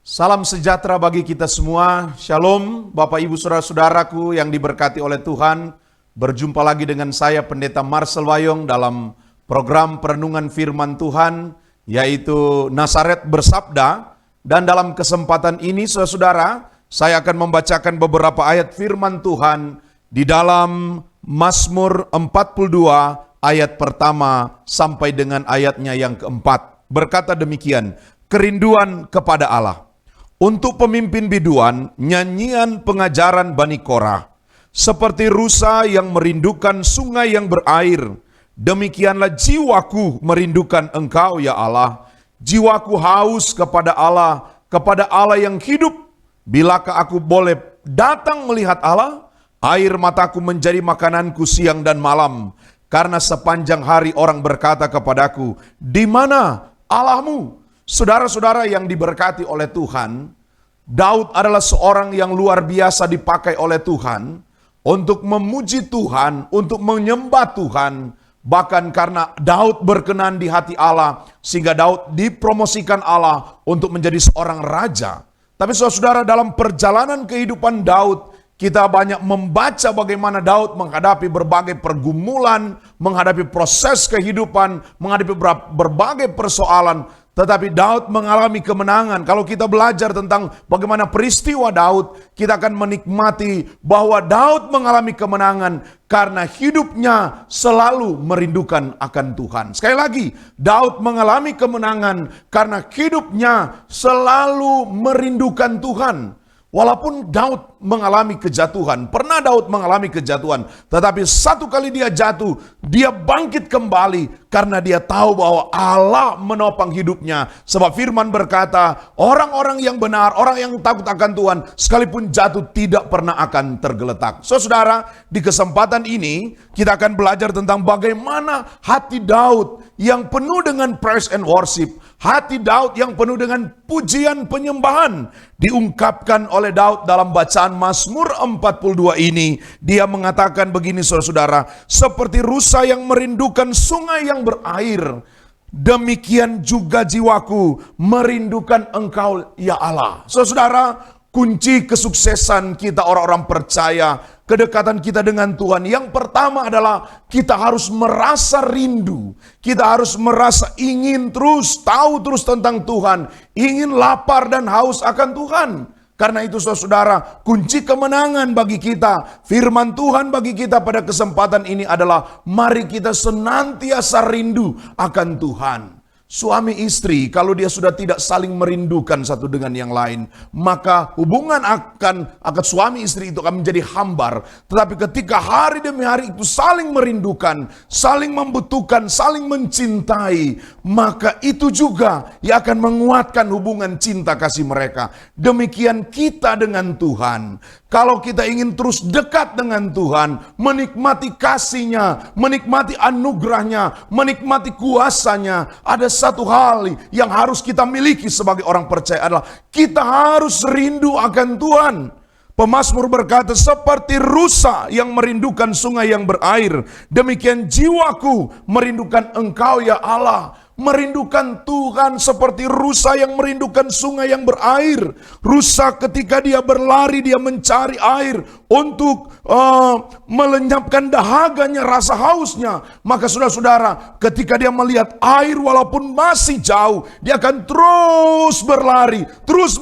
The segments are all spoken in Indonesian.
Salam sejahtera bagi kita semua. Shalom, Bapak Ibu Saudara-saudaraku yang diberkati oleh Tuhan. Berjumpa lagi dengan saya Pendeta Marcel Wayong dalam program perenungan firman Tuhan, yaitu Nasaret Bersabda. Dan dalam kesempatan ini saudara-saudara, saya akan membacakan beberapa ayat firman Tuhan di dalam Mazmur 42 ayat pertama sampai dengan ayatnya yang keempat. Berkata demikian, kerinduan kepada Allah. Untuk pemimpin biduan, nyanyian pengajaran Bani Korah. Seperti rusa yang merindukan sungai yang berair, demikianlah jiwaku merindukan Engkau ya Allah. Jiwaku haus kepada Allah yang hidup. Bilakah aku boleh datang melihat Allah? Air mataku menjadi makananku siang dan malam. Karena sepanjang hari orang berkata kepadaku, di mana Allahmu? Saudara-saudara yang diberkati oleh Tuhan, Daud adalah seorang yang luar biasa dipakai oleh Tuhan untuk memuji Tuhan, untuk menyembah Tuhan. Bahkan karena Daud berkenan di hati Allah, sehingga Daud dipromosikan Allah untuk menjadi seorang raja. Tapi saudara-saudara, dalam perjalanan kehidupan Daud, kita banyak membaca bagaimana Daud menghadapi berbagai pergumulan, menghadapi proses kehidupan, menghadapi berbagai persoalan. Tetapi Daud mengalami kemenangan. Kalau kita belajar tentang bagaimana peristiwa Daud, kita akan menikmati bahwa Daud mengalami kemenangan karena hidupnya selalu merindukan akan Tuhan. Sekali lagi, Daud mengalami kemenangan karena hidupnya selalu merindukan Tuhan. Walaupun Daud mengalami kejatuhan, pernah Daud mengalami kejatuhan, tetapi satu kali dia jatuh, dia bangkit kembali karena dia tahu bahwa Allah menopang hidupnya. Sebab firman berkata, orang-orang yang benar, orang yang takut akan Tuhan, sekalipun jatuh tidak pernah akan tergeletak. Saudara, di kesempatan ini kita akan belajar tentang bagaimana hati Daud yang penuh dengan praise and worship, hati Daud yang penuh dengan pujian penyembahan, diungkapkan oleh Daud dalam bacaan Mazmur 42 ini. Dia mengatakan begini saudara-saudara, seperti rusa yang merindukan sungai yang berair, demikian juga jiwaku merindukan Engkau ya Allah. Saudara-saudara, kunci kesuksesan kita orang-orang percaya, kedekatan kita dengan Tuhan, yang pertama adalah kita harus merasa rindu. Kita harus merasa ingin terus tahu terus tentang Tuhan, ingin lapar dan haus akan Tuhan. Karena itu saudara, kunci kemenangan bagi kita, firman Tuhan bagi kita pada kesempatan ini adalah mari kita senantiasa rindu akan Tuhan. Suami istri, kalau dia sudah tidak saling merindukan satu dengan yang lain, maka hubungan akan suami istri itu akan menjadi hambar. Tetapi ketika hari demi hari itu saling merindukan, saling membutuhkan, saling mencintai, maka itu juga yang akan menguatkan hubungan cinta kasih mereka. Demikian kita dengan Tuhan. Kalau kita ingin terus dekat dengan Tuhan, menikmati kasih-Nya, menikmati anugerah-Nya, menikmati kuasa-Nya, ada satu hal yang harus kita miliki sebagai orang percaya adalah kita harus rindu akan Tuhan. Pemazmur berkata, seperti rusa yang merindukan sungai yang berair, demikian jiwaku merindukan Engkau ya Allah. Merindukan Tuhan seperti rusa yang merindukan sungai yang berair. Rusa ketika dia berlari, dia mencari air untuk melenyapkan dahaganya, rasa hausnya. Maka saudara-saudara, ketika dia melihat air walaupun masih jauh, dia akan terus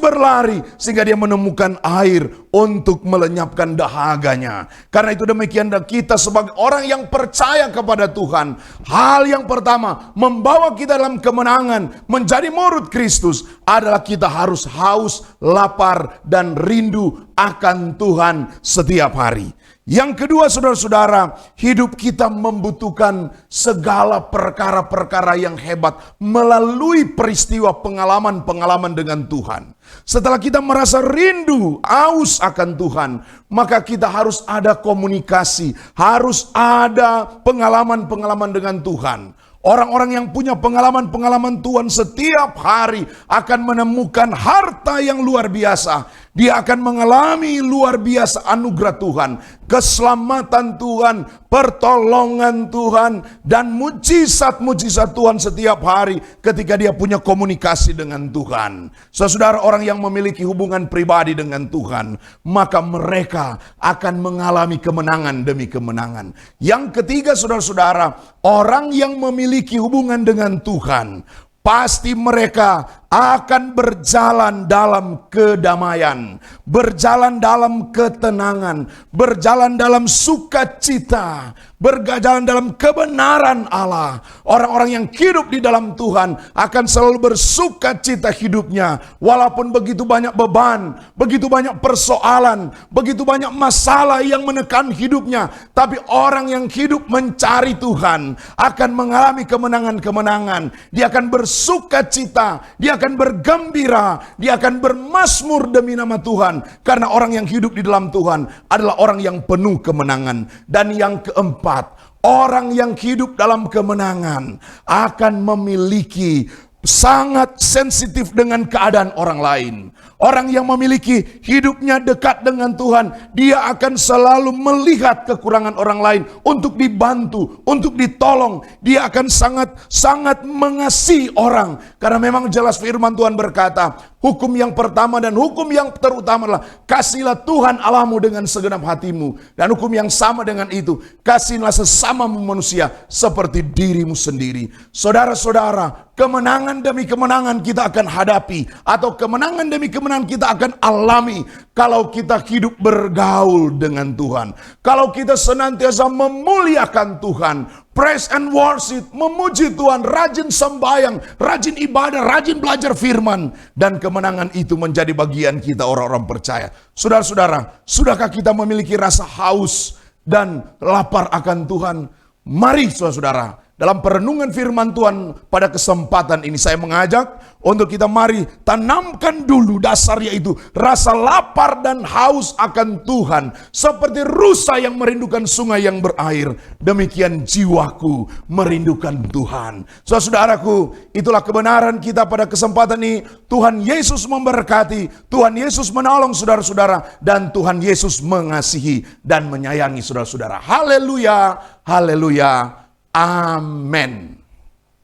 berlari, sehingga dia menemukan air untuk melenyapkan dahaganya. Karena itu demikian kita sebagai orang yang percaya kepada Tuhan, hal yang pertama membawa kita dalam kemenangan menjadi murid Kristus adalah kita harus haus, lapar, dan rindu akan Tuhan setiap hari. Yang kedua saudara-saudara, hidup kita membutuhkan segala perkara-perkara yang hebat melalui peristiwa pengalaman-pengalaman dengan Tuhan. Setelah kita merasa rindu, haus akan Tuhan, maka kita harus ada komunikasi, harus ada pengalaman-pengalaman dengan Tuhan. Orang-orang yang punya pengalaman-pengalaman Tuhan setiap hari akan menemukan harta yang luar biasa. Dia akan mengalami luar biasa anugerah Tuhan, keselamatan Tuhan, pertolongan Tuhan, dan mujizat-mujizat Tuhan setiap hari ketika dia punya komunikasi dengan Tuhan. Saudara, orang yang memiliki hubungan pribadi dengan Tuhan, maka mereka akan mengalami kemenangan demi kemenangan. Yang ketiga, saudara-saudara, orang yang memiliki hubungan dengan Tuhan, pasti mereka akan berjalan dalam kedamaian, berjalan dalam ketenangan, berjalan dalam sukacita, berjalan dalam kebenaran Allah. Orang-orang yang hidup di dalam Tuhan akan selalu bersukacita hidupnya, walaupun begitu banyak beban, begitu banyak persoalan, begitu banyak masalah yang menekan hidupnya. Tapi orang yang hidup mencari Tuhan akan mengalami kemenangan-kemenangan. Dia akan bersukacita, dia akan bergembira, dia akan bermazmur demi nama Tuhan. Karena orang yang hidup di dalam Tuhan adalah orang yang penuh kemenangan. Dan yang keempat, orang yang hidup dalam kemenangan akan memiliki sangat sensitif dengan keadaan orang lain. Orang yang memiliki hidupnya dekat dengan Tuhan, dia akan selalu melihat kekurangan orang lain untuk dibantu, untuk ditolong. Dia akan sangat mengasihi orang. Karena memang jelas firman Tuhan berkata, hukum yang pertama dan hukum yang terutama adalah kasihlah Tuhan Allahmu dengan segenap hatimu. Dan hukum yang sama dengan itu, kasihlah sesamamu manusia seperti dirimu sendiri. Saudara-saudara, kemenangan demi kemenangan kita akan hadapi, atau kemenangan demi kemenangan kita akan alami kalau kita hidup bergaul dengan Tuhan. Kalau kita senantiasa memuliakan Tuhan, praise and worship, memuji Tuhan, rajin sembahyang, rajin ibadah, rajin belajar firman, dan kemenangan itu menjadi bagian kita orang-orang percaya. Saudara-saudara, sudahkah kita memiliki rasa haus dan lapar akan Tuhan? Mari saudara-saudara, dalam perenungan firman Tuhan pada kesempatan ini saya mengajak untuk kita mari tanamkan dulu dasar, yaitu rasa lapar dan haus akan Tuhan. Seperti rusa yang merindukan sungai yang berair, demikian jiwaku merindukan Tuhan. Saudaraku, itulah kebenaran kita pada kesempatan ini. Tuhan Yesus memberkati, Tuhan Yesus menolong saudara-saudara, dan Tuhan Yesus mengasihi dan menyayangi saudara-saudara. Haleluya, haleluya. Amin.